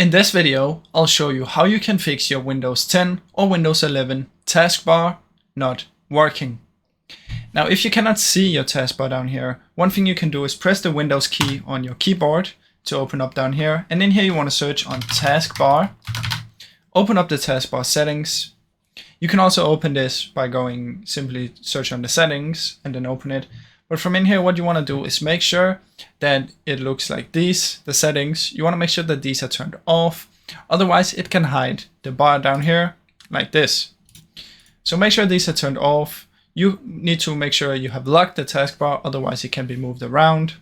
In this video, I'll show you how you can fix your Windows 10 or Windows 11 taskbar not working. Now, if you cannot see your taskbar down here, one thing you can do is press the Windows key on your keyboard to open up down here. And in here, you want to search on taskbar. Open up the taskbar settings. You can also open this by going simply search on the settings and then open it. But from in here, what you want to do is make sure that it looks like these, the settings. You want to make sure that these are turned off. Otherwise, it can hide the bar down here like this. So make sure these are turned off. You need to make sure you have locked the taskbar, otherwise it can be moved around.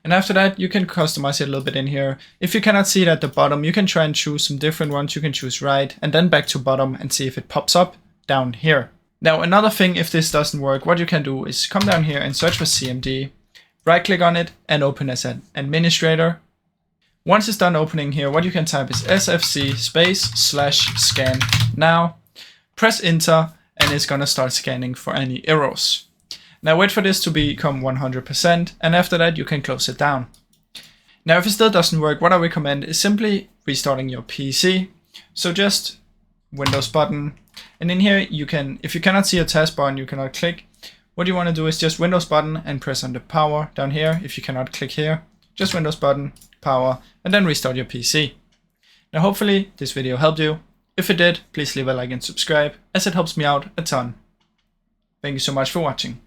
And after that, you can customize it a little bit in here. If you cannot see it at the bottom, you can try and choose some different ones. You can choose right and then back to bottom and see if it pops up down here. Now, another thing, if this doesn't work, what you can do is come down here and search for CMD, right click on it and open as an administrator. Once it's done opening here, what you can type is sfc/scan now, press enter, and it's gonna start scanning for any errors. Now wait for this to become 100%, and after that you can close it down. Now if it still doesn't work, what I recommend is simply restarting your PC. So just Windows button, and in here you can, if you cannot see a taskbar and you cannot click, what you want to do is just Windows button and press on the power down here. If you cannot click here, just Windows button, power, and then restart your PC. Now hopefully this video helped you. If it did, please leave a like and subscribe, as it helps me out a ton. Thank you so much for watching.